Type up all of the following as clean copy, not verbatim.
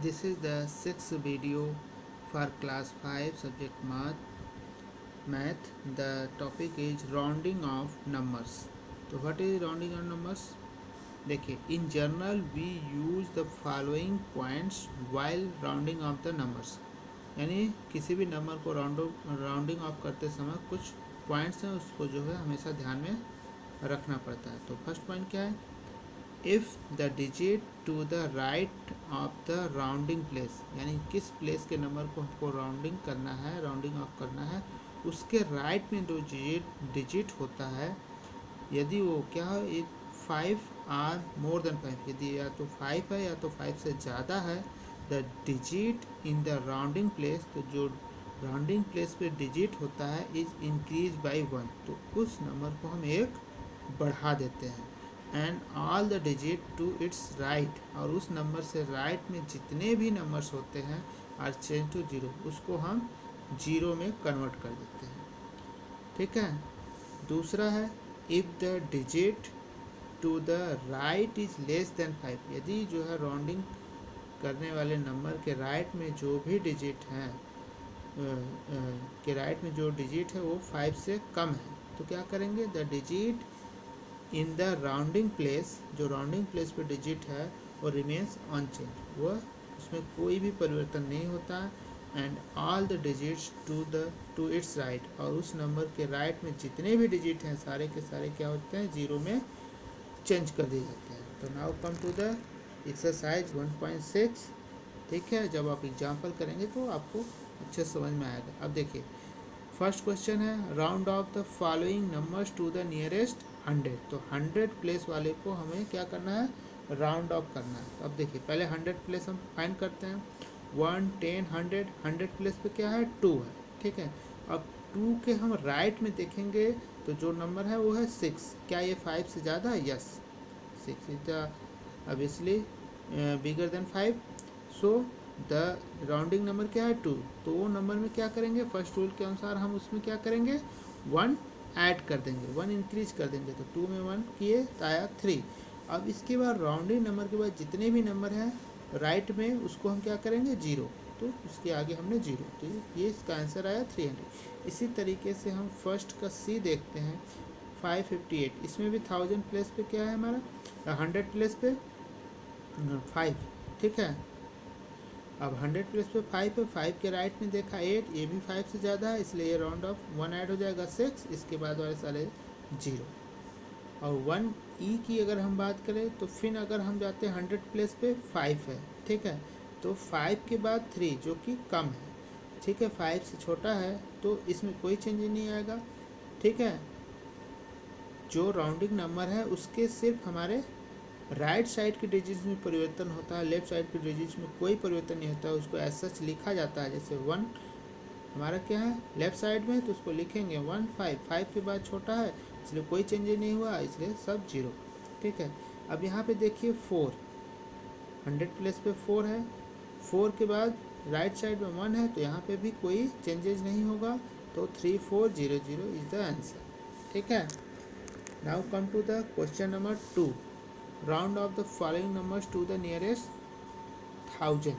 This is the sixth video for class 5 subject math. The topic is rounding of numbers. तो what is rounding of numbers? देखिए, in general we use the following points while rounding of the numbers. यानी किसी भी number को rounding off करते समय कुछ points हैं, उसको जो है हमेशा ध्यान में रखना पड़ता है. तो फर्स्ट पॉइंट क्या है? If the digit to the right of the rounding place, यानी किस प्लेस के नंबर को हमको राउंडिंग करना है, राउंडिंग ऑफ करना है, उसके राइट में जो डिजिट होता है, यदि वो क्या है, एक 5 आर मोर देन 5, यदि या तो 5 है या तो 5 से ज़्यादा है, the digit in the rounding place, तो जो राउंडिंग प्लेस पे डिजिट होता है इज इंक्रीज बाई 1, तो उस नंबर को हम एक बढ़ा देते हैं. And all the digit to its right, और उस नंबर से राइट में जितने भी नंबर्स होते हैं आर चेंज टू जीरो, उसको हम जीरो में कन्वर्ट कर देते हैं. ठीक है. दूसरा है if the digit to the right is less than 5, यदि जो है राउंडिंग करने वाले नंबर के राइट में जो भी डिजिट हैं के राइट में जो डिजिट है वो 5 से कम है, तो क्या करेंगे? The digit in the rounding place, जो राउंडिंग प्लेस पे डिजिट है वो रिमेन्स अनचेंज, वह उसमें कोई भी परिवर्तन नहीं होता है. And all the digits to its right, और उस नंबर के राइट में जितने भी डिजिट हैं सारे के सारे क्या होते हैं? जीरो में चेंज कर दिए जाते हैं. तो now come to the exercise 1.6. ठीक है, जब आप एग्जाम्पल करेंगे तो आपको अच्छे समझ में आएगा. अब देखिए, फर्स्ट क्वेश्चन है round off the following numbers to the nearest 100. तो 100 प्लेस वाले को हमें क्या करना है? राउंड ऑफ करना है. अब देखिए, पहले 100 प्लेस हम फाइंड करते हैं. 1, 10, 100. 100 प्लेस पे क्या है? 2 है. ठीक है. अब 2 के हम राइट में देखेंगे तो जो नंबर है वो है 6. क्या ये 5 से ज़्यादा है? Yes, 6 is the obviously bigger than 5. So the rounding number क्या है? 2. तो वो नंबर में क्या करेंगे? फर्स्ट रूल के अनुसार हम उसमें क्या करेंगे? 1 ऐड कर देंगे, 1 इंक्रीज कर देंगे. तो 2 में 1 किए तो आया 3. अब इसके बाद राउंडिंग नंबर के बाद जितने भी नंबर हैं राइट में उसको हम क्या करेंगे? 0. तो उसके आगे हमने 0, तो ये इसका आंसर आया 300. इसी तरीके से हम फर्स्ट का सी देखते हैं 558. इसमें भी 1000 प्लेस पे क्या है हमारा? 100 प्लेस पे 5. ठीक है. अब 100 प्लेस पे 5 है, 5 के राइट में देखा 8, ये भी 5 से ज़्यादा है, इसलिए ये राउंड ऑफ 1 ऐड हो जाएगा 6. इसके बाद वाले सारे 0. और 1 ई की अगर हम बात करें तो फिर अगर हम जाते हैं 100 प्लेस पे 5 है. ठीक है. तो 5 के बाद 3 जो कि कम है. ठीक है. 5 से छोटा है तो इसमें कोई चेंज नहीं आएगा. ठीक है. जो राउंडिंग नंबर है उसके सिर्फ हमारे राइट साइड के डिजिट्स में परिवर्तन होता है, लेफ्ट साइड के डिजिट्स में कोई परिवर्तन नहीं होता है. उसको ऐसा सच लिखा जाता है, जैसे 1 हमारा क्या है लेफ्ट साइड में, तो उसको लिखेंगे 1 5. 5 के बाद छोटा है इसलिए कोई चेंज नहीं हुआ, इसलिए सब 0. ठीक है. अब यहाँ पे देखिए 4, 100 प्लेस पे 4 है. 4 के बाद राइट साइड में 1 है, तो यहाँ पे भी कोई चेंजेज नहीं होगा. तो 3400 इज द आंसर. ठीक है. Now come to the question number 2. Round off the following numbers to the nearest 1000.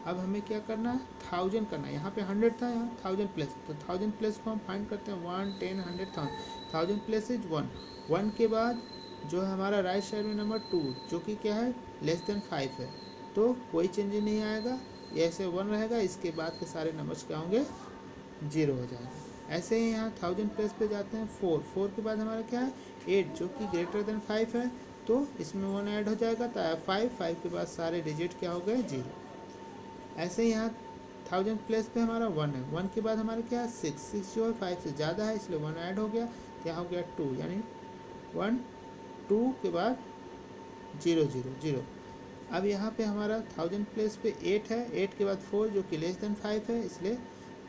अब हमें क्या करना है? 1000 करना है. यहाँ पे 100 था, यहाँ 1000 प्लेस, तो 1000 प्लेस को हम फाइंड करते हैं. 1, 10, 100, 1000 प्लेस इज 1. 1 के बाद जो है हमारा राइट साइड में नंबर 2 जो कि क्या है? लेस देन 5 है, तो कोई चेंज नहीं आएगा, ये ऐसे 1 रहेगा. इसके बाद के सारे नंबर्स क्या होंगे? 0 हो जाएगा. ऐसे ही यहाँ 1000 प्लेस पे जाते हैं 4. 4 के बाद हमारा क्या है? 8 जो कि ग्रेटर देन 5 है, तो इसमें 1 ऐड हो जाएगा तो आया 5. 5 के बाद सारे डिजिट क्या हो गए? 0. ऐसे ही यहाँ 1000 प्लेस पे हमारा 1 है. 1 के बाद हमारा क्या है? 6. 6 जो है 5 से ज़्यादा है इसलिए 1 ऐड हो गया, क्या हो गया? 2. यानी 1 2 के बाद 0 0 0. अब यहाँ पे हमारा 1000 प्लेस पे 8 है. 8 के बाद 4 जो कि लेस देन 5 है, इसलिए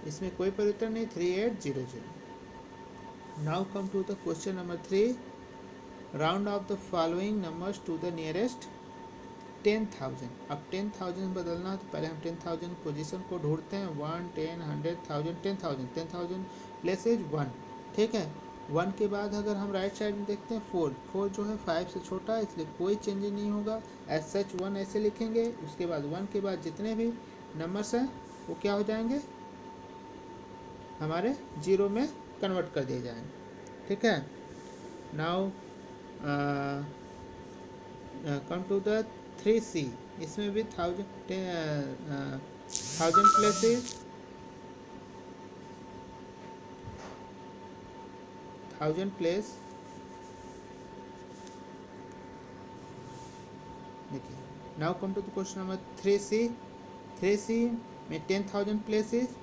इसमें कोई परिवर्तन नहीं. 3800. Now come to the question number 3. Round off the following numbers to the nearest 10,000. अब 10,000 बदलना है तो पहले हम 10,000 पोजीशन को ढूंढते हैं. 1, 10, 100, 1000. 10,000 प्लेस इज 1. ठीक है. 1 के बाद अगर हम राइट साइड में देखते हैं 4, 4 जो है 5 से छोटा है, इसलिए कोई चेंज नहीं होगा। एज सच 1 ऐसे लिखेंगे, उसके बाद 1 के बाद जितने भी नंबर्स हैं वो क्या हो जाएंगे, हमारे जीरो में कन्वर्ट कर दिए जाएंगे। ठीक है। Now come to the 3C। इसमें भी 1000 प्लेसेस, 1000 प्लेस। देखिए, now come to the question number 3C। 3C में 10,000 प्लेसेस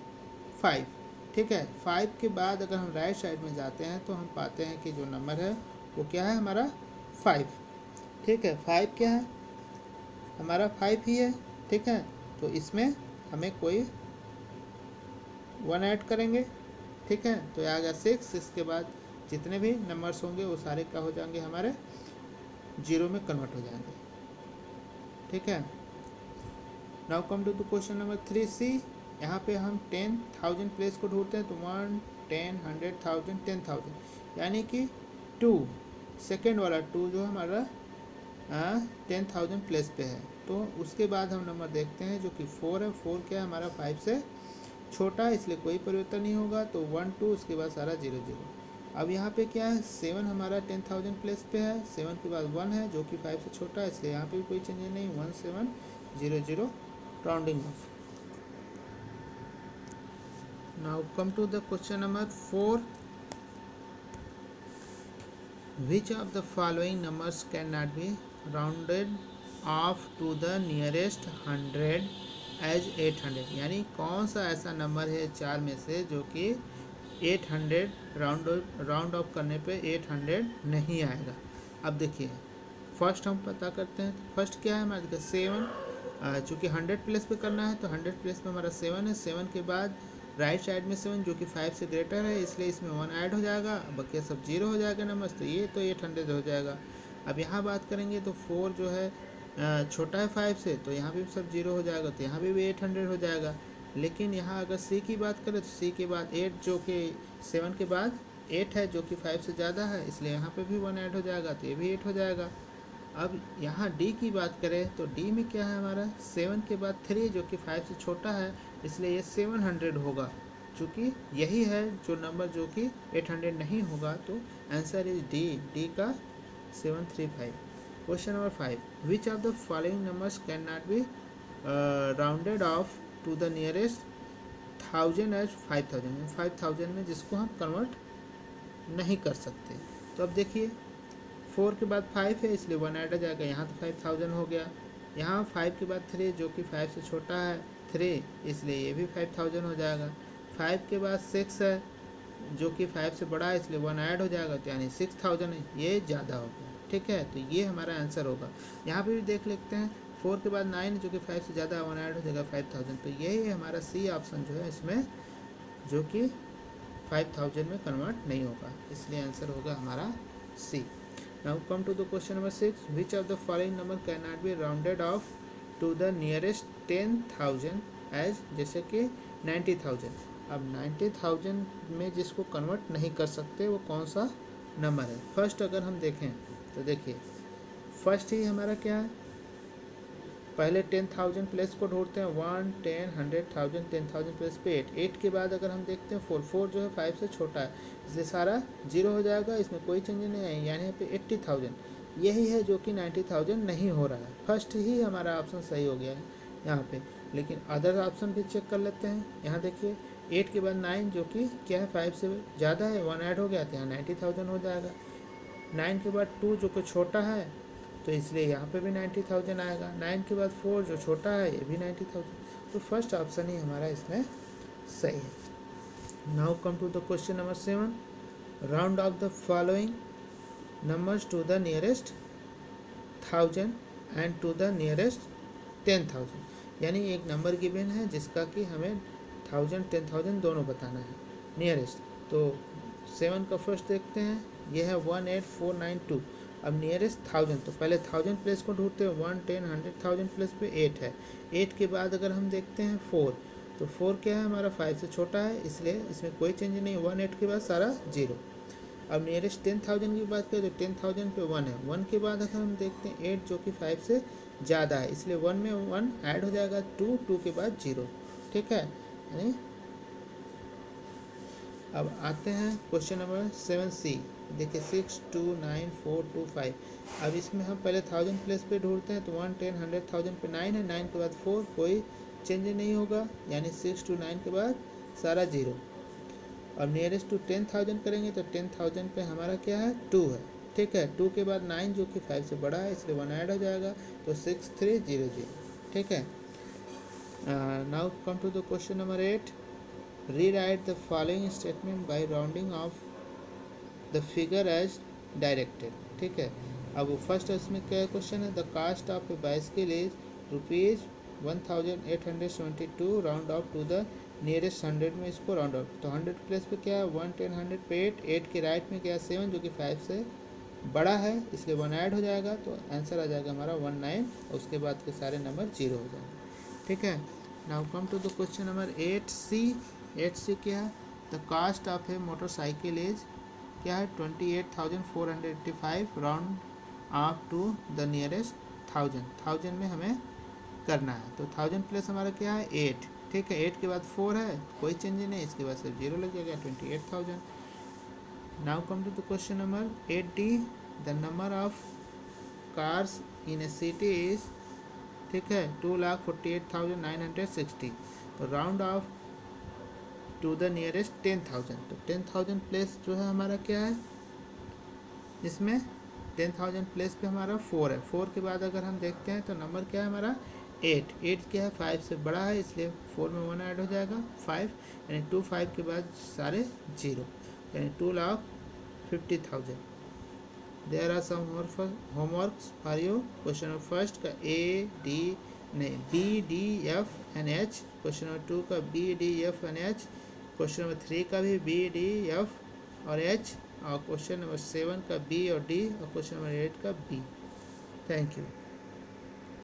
5। ठीक है। 5 के बाद अगर हम राइट साइड में जाते हैं तो हम पाते हैं कि जो नंबर है वो क्या है, हमारा 5। ठीक है। 5 क्या है, हमारा 5 ही है। ठीक है। तो इसमें हमें कोई 1 ऐड करेंगे। ठीक है। तो आ गया 6। इसके बाद जितने भी नंबर्स होंगे वो सारे क्या हो जाएंगे, हमारे जीरो में कन्वर्ट हो जाएंगे। ठीक है। Now come to the question number 3C। यहाँ पे हम 10,000 प्लेस को ढूंढते हैं। तो 1, 10, 100,000, 10,000, यानी कि 2, सेकेंड वाला 2 जो हमारा 10,000 प्लेस पे है। तो उसके बाद हम नंबर देखते हैं जो कि 4 है। 4 क्या है, हमारा 5 से छोटा है, इसलिए कोई परिवर्तन नहीं होगा। तो 1, 2, उसके बाद सारा 0, 0। अब यहाँ पे क्या है, 7 हमारा 10,000 प्लेस पे है। 7 के बाद 1 है जो कि 5 से छोटा है, इसलिए यहाँ पे भी कोई चेंज नहीं। 1, 7, 0, 0, rounding off. Now come to the question number 4। Which of the following numbers cannot be rounded off to the nearest 100 as 800? यानी कौन सा ऐसा नंबर है 4 में से जो कि 800 राउंड ऑफ करने पे 800 नहीं आएगा। अब देखिए, फर्स्ट हम पता करते हैं। फर्स्ट क्या है हमारे, 7। चूँकि 100 प्लेस पे करना है तो 100 प्लेस पे हमारा 7 है। 7 के बाद राइट साइड में 7 जो कि 5 से ग्रेटर है, इसलिए इसमें 1 ऐड हो जाएगा। बाकी सब 0 हो जाएगा नंबर्स, तो ये तो 800 हो जाएगा। अब यहाँ बात करेंगे तो 4 जो है छोटा है 5 से, तो यहाँ भी सब 0 हो जाएगा, तो यहाँ भी 800 हो जाएगा। लेकिन यहाँ अगर C की बात करें तो C के बाद 8 जो कि 7 के बाद 8 है जो कि 5 से ज़्यादा है, इसलिए यहाँ पे भी 1 ऐड हो जाएगा, तो ये भी 8 हो जाएगा। अब यहाँ D की बात करें तो D में क्या है हमारा, 7 के बाद 3 जो कि 5 से छोटा है, इसलिए ये 700 होगा। चूँकि यही है जो नंबर जो कि 800 नहीं होगा, तो आंसर इज डी का 735। Question number 5। Which of the following numbers can not be rounded off to the nearest 1000 as 5000? 5000 में जिसको हम कन्वर्ट नहीं कर सकते। तो अब देखिए, 4 के बाद 5 है, इसलिए 1 ऐड हो जाएगा, यहाँ तो 5000 हो गया। यहाँ 5 के बाद 3 जो कि 5 से छोटा है 3, इसलिए ये भी 5000 हो जाएगा। 5 के बाद 6 है जो कि 5 से बड़ा है, इसलिए 1 ऐड हो जाएगा, तो यानी 6000 ये ज़्यादा हो गया। ठीक है। तो ये हमारा आंसर होगा। यहाँ पे भी देख लेते हैं, 4 के बाद 9 जो कि 5 से ज़्यादा, 1 ऐड हो जाएगा 5000, तो यही हमारा C ऑप्शन जो है इसमें, जो कि 5000 में कन्वर्ट नहीं होगा, इसलिए आंसर होगा हमारा C। Now come to the question number 6. Which of the following number cannot be rounded off to the nearest 10,000 as, जैसे कि 90,000। अब 90,000 में जिसको कन्वर्ट नहीं कर सकते वो कौन सा नंबर है? फर्स्ट अगर हम देखें तो देखिए, फर्स्ट ही हमारा क्या है, पहले 10,000 प्लेस को ढूंढते हैं। 1, 10, 100,000, 10,000 प्लेस पे 8। 8 के बाद अगर हम देखते हैं 4, 4 जो है 5 से छोटा है, इसलिए सारा 0 हो जाएगा, इसमें कोई चेंज नहीं है, यानी यहाँ पे 80,000 यही है जो कि 90,000 नहीं हो रहा है। फर्स्ट ही हमारा ऑप्शन सही हो गया है यहाँ पे। लेकिन अदर ऑप्शन भी चेक कर लेते हैं। यहाँ देखिए, 8 के बाद 9 जो कि क्या है 5 से ज़्यादा है, 1 ऐड हो गया, तो यहाँ 90,000 हो जाएगा। 9 के बाद 2 जो कि छोटा है, तो इसलिए यहाँ पे भी 90,000 आएगा। 9 के बाद 4 जो छोटा है, ये भी 90,000। तो फर्स्ट ऑप्शन ही हमारा इसमें सही है। Now come to the question number 7। Round off the following numbers to the nearest 1000 and to the nearest 10,000। यानी एक नंबर गिवन है जिसका कि हमें 1000 10,000 दोनों बताना है नियरेस्ट। तो 7 का फर्स्ट देखते हैं, यह है 18492। अब नियरेस्ट 1000, तो पहले 1000 प्लेस को ढूंढते हैं। 1, 10, 100,000 प्लेस पे 8 है। 8 के बाद अगर हम देखते हैं 4, तो 4 क्या है हमारा 5 से छोटा है, इसलिए इसमें कोई चेंज नहीं। 1, 8 के बाद सारा 0। अब नियरेस्ट 10,000 की बात करें तो 10,000 पे 1 है, 1 के बाद अगर हम देखते हैं 8 जो कि 5 से ज़्यादा है, इसलिए 1 में 1 ऐड हो जाएगा, 2 के बाद 0। ठीक है। अब आते हैं क्वेश्चन नंबर 7C। देखिए 6 2 9 4 2 5। अब इसमें हम पहले 1000 प्लेस पे ढूंढते हैं तो 1 10 100 1000 पे 9 है, 9 के बाद 4, कोई चेंज नहीं होगा, यानी 6 to 9 के बाद सारा 0। अब नियरेस्ट टू 10,000 करेंगे तो 10,000 पे हमारा क्या है, 2 है। ठीक है, 2 के बाद 9 जो कि 5 से बड़ा है, इसलिए 1 ऐड हो जाएगा, तो 6300। ठीक है। Now come to the question number 8। Rewrite the following statement by rounding off the figure as directed। ठीक है। अब वो फर्स्ट इसमें क्या क्वेश्चन है, the cost of a bicycle is ₹1872, round off to the nearest 100 में इसको राउंड ऑफ, तो 100 प्लेस पे क्या है 1 10 100 पे 8 के राइट में क्या है 7 जो कि 5 से बड़ा है, इसलिए 1 ऐड हो जाएगा, तो आंसर आ जाएगा हमारा 19। उसके बाद के सारे नंबर 0 हो जाएंगे। ठीक है। Now come to the question number 8C। 8C क्या है, the cost of a motorcycle is क्या है 28,485, round off to the nearest 1000 में हमें करना है, तो 1000 प्लस हमारा क्या है 8। ठीक है, 8 के बाद 4 है, कोई चेंज नहीं, इसके बाद सिर्फ 0 लग जाएगा, 28,000। Now come to the question number 8D। The number of cars in a city is, ठीक है 2,48,960, तो round off to the nearest 10,000, तो 10,000 प्लेस जो है हमारा क्या है, इसमें 10,000 प्लेस पे हमारा 4 है, 4 के बाद अगर हम देखते हैं तो नंबर क्या है हमारा 8। 8 क्या है 5 से बड़ा है, इसलिए 4 में 1 ऐड हो जाएगा 5, यानी 2 5 के बाद सारे 0, यानी 2,50,000। There are some homeworks for you. Question number first का BDF and H, question number 2 का BDF and H, question number 3 का भी BDF और H, और क्वेश्चन नंबर 7 का B और D, और क्वेश्चन नंबर 8 का B। Thank you.